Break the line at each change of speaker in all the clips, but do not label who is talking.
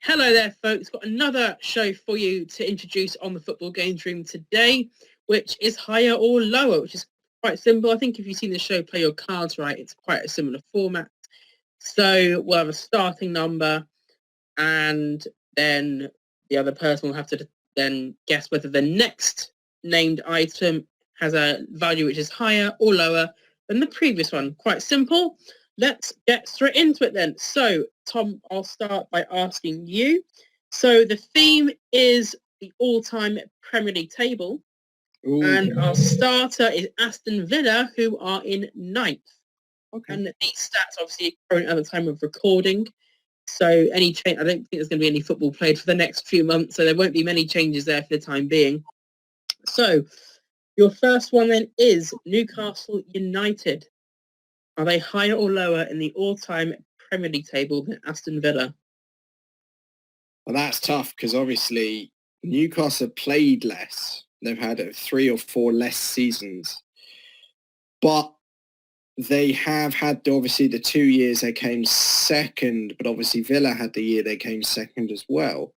Hello there, folks. Got another show for you to introduce on the Football Games Room today, which is higher or lower, which is quite simple. I think if you've seen the show Play Your Cards Right, it's quite a similar format. So we'll have a starting number, and then the other person will have to then guess whether the next named item has a value which is higher or lower than the previous one. Quite simple. Let's get straight into it then. So, Tom, I'll start by asking you. So the theme is the all-time Premier League table. Ooh. And our starter is Aston Villa, who are in 9th. Okay. And these stats obviously are current at the time of recording. So any change, I don't think there's going to be any football played for the next few months, so there won't be many changes there for the time being. So your first one then is Newcastle United. Are they higher or lower in the all-time Premier League table than Aston Villa?
Well, that's tough because obviously Newcastle played less. They've had 3 or 4 less seasons. But they have had, obviously, the 2 years they came second, but obviously Villa had the year they came second as well.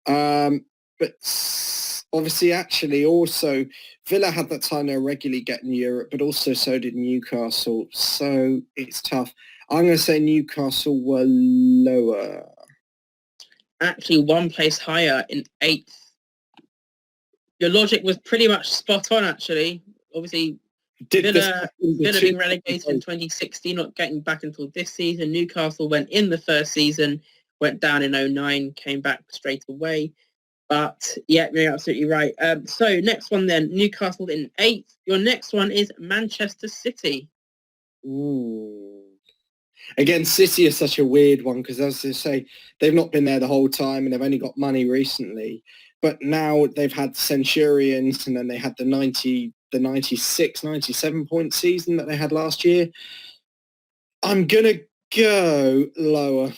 But obviously, actually, also, Villa had that time they were regularly getting Europe, but also so did Newcastle. So it's tough. I'm going to say Newcastle were lower.
Actually, one place higher in 8th. Your logic was pretty much spot on, actually. Obviously, Villa being relegated in 2016, not getting back until this season. Newcastle went in the first season, went down in 2009, came back straight away. But, yeah, you're absolutely right. So, next one then, Newcastle in 8th. Your next one is Manchester City.
Ooh. Again, City is such a weird one because, as I say, they've not been there the whole time and they've only got money recently. But now they've had Centurions and then they had the 96, 97-point season that they had last year. I'm going to go lower.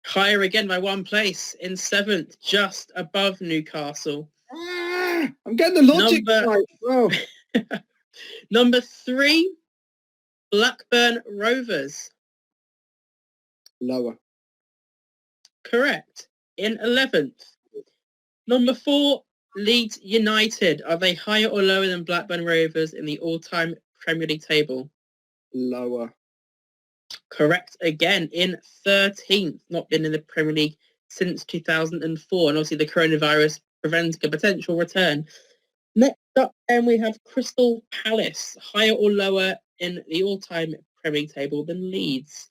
Higher again by one place in 7th, just above Newcastle.
I'm getting the logic right. Oh.
Number 3, Blackburn Rovers.
Lower.
Correct. In 11th. Number 4, Leeds United. Are they higher or lower than Blackburn Rovers in the all-time Premier League table?
Lower.
Correct again, in 13th. Not been in the Premier League since 2004. And obviously the coronavirus preventing a potential return. Next up, then we have Crystal Palace. Higher or lower in the all-time Premier League table than Leeds?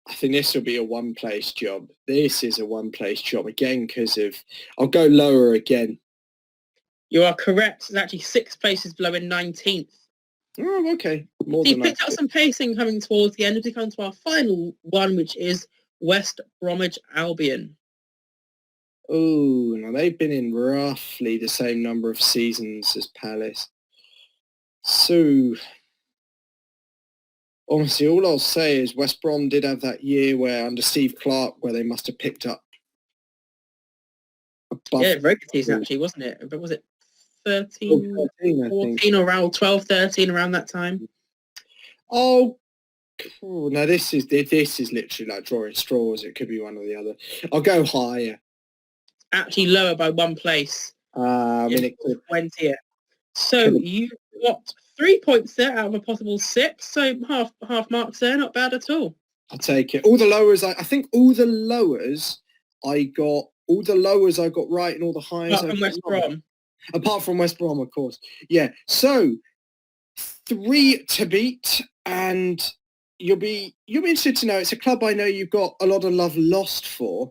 I think this will be a one-place job. This is a one-place job again because of... I'll go lower again.
You are correct. It's actually 6 places below in 19th.
Oh, okay.
More than picked up some pacing coming towards the end. We come to our final one, which is West Bromwich Albion.
Oh, now they've been in roughly the same number of seasons as Palace. So, honestly, all I'll say is West Brom did have that year where under Steve Clarke, where they must have picked up.
Very good season actually, wasn't it? But was it 13, 14 or around 12, 13 around that time?
Oh, no, this is literally like drawing straws. It could be one or the other. I'll go higher.
Actually lower by one place.
It
could 20th. So you got 3 points there out of a possible 6. So half marks there, not bad at all.
I'll take it. All the lowers, I think all the lowers I got right and all the highs.
Apart from West Brom.
Apart from West Brom, of course. Yeah. So 3 to beat, and you'll be interested to know it's a club I know you've got a lot of love lost for.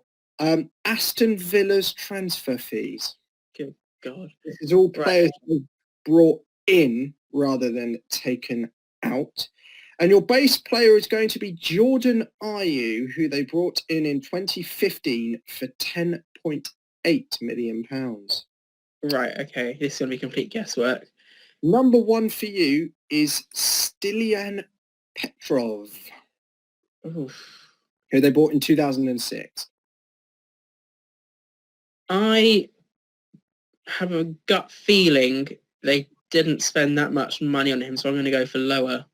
Aston Villa's transfer fees.
Good God.
This is all players brought in rather than taken out. And your base player is going to be Jordan Ayew, who they brought in 2015 for £10.8 million.
Right, okay. This is going to be complete guesswork.
Number 1 for you is Stilian Petrov, who they bought in 2006.
I have a gut feeling they didn't spend that much money on him, so I'm going to go for lower.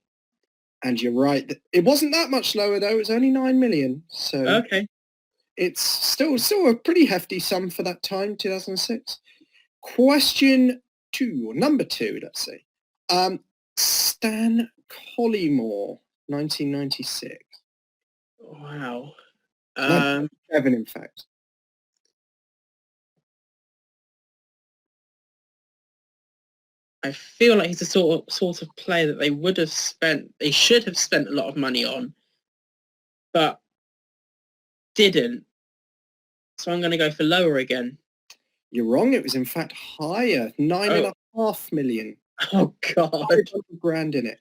And you're right. It wasn't that much lower, though. It was only 9 million. So
okay.
it's still a pretty hefty sum for that time, 2006. Question 2, or number 2, let's see. Stan Collymore, 1996.
Wow.
97, in fact.
I feel like he's the sort of player that they should have spent a lot of money on, but didn't. So I'm going to go for lower again.
You're wrong. It was in fact higher, 9.5 million.
Oh God!
$500,000 in it.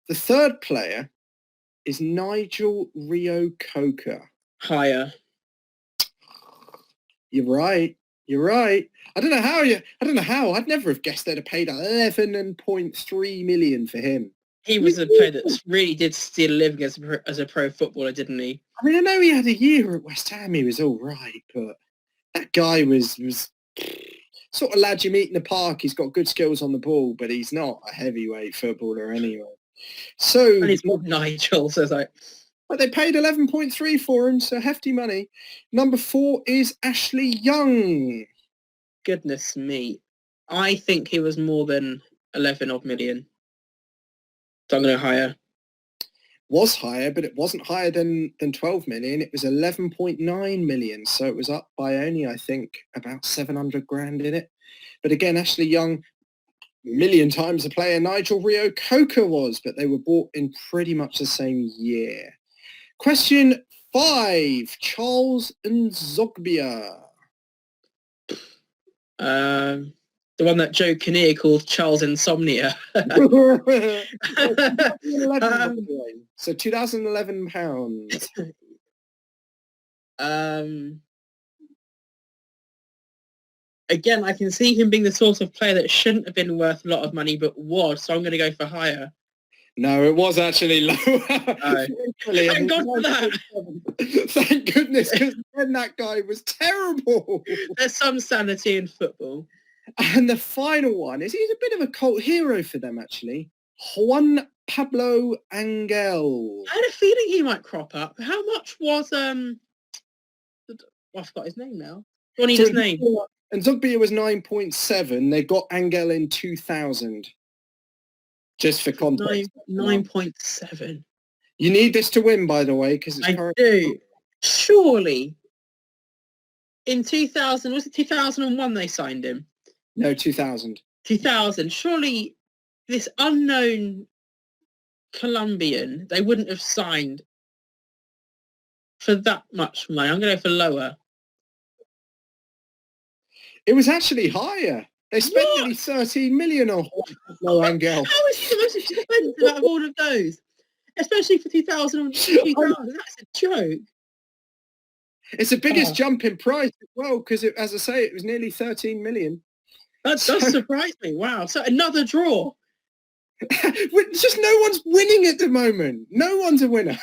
The third player is Nigel Reo-Coker.
Higher.
You're right. I don't know how. I'd never have guessed they'd have paid 11.3 million for him.
He was a player that really did steal a living as a pro footballer, didn't he?
I mean, I know he had a year at West Ham. He was all right, but that guy was sort of lad you meet in the park. He's got good skills on the ball, but he's not a heavyweight footballer anyway. So
and he's called Nigel, so it's like...
But they paid 11.3 for him, so hefty money. Number 4 is Ashley Young.
Goodness me. I think he was more than 11 odd million. So I'm going to higher.
Was higher, but it wasn't higher than 12 million. It was 11.9 million, so it was up by only, I think, about 700,000 in it. But again, Ashley Young, a million times the player Nigel Reo-Coker was, but they were bought in pretty much the same year. Question 5, Charles Nzogbia.
The one that Joe Kinnear called Charles Insomnia.
So 2011 pounds.
Again, I can see him being the sort of player that shouldn't have been worth a lot of money, but was, so I'm going to go for higher.
No, it was actually lower.
Thank God for that.
Thank goodness, because then that guy was terrible.
There's some sanity in football.
And the final one is he's a bit of a cult hero for them, actually. Juan Pablo Ángel.
I had a feeling he might crop up. How much was I forgot his name now. Do you want his name?
And Zogbia was 9.7. They got Ángel in 2000. Just for context.
9.7.
You need this to win, by the way, because it's
I do. Surely. In 2000, was it 2001 they signed him?
No, 2000.
2000. Surely this unknown Colombian, they wouldn't have signed for that much money. I'm going to go for lower.
It was actually higher. They spent nearly 13 million on Ángel.
How is he the most expensive out of all of those? Especially for 2000. That's a joke.
It's the biggest jump in price as well, because, as I say, it was nearly 13 million.
That does surprise me. Wow. So another draw.
Just no one's winning at the moment. No one's a winner.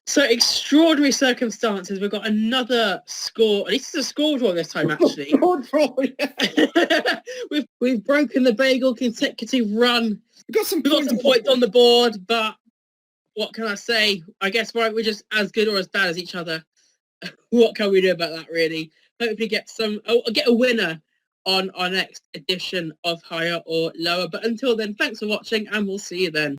So extraordinary circumstances. We've got another score. At least it's a score draw this time, actually.
Score draw, yeah.
we've broken the bagel consecutive run.
We've got some
points on the board, but what can I say? I guess we're just as good or as bad as each other. What can we do about that, really? Hopefully get a winner on our next edition of Higher or Lower. But until then, thanks for watching, and we'll see you then.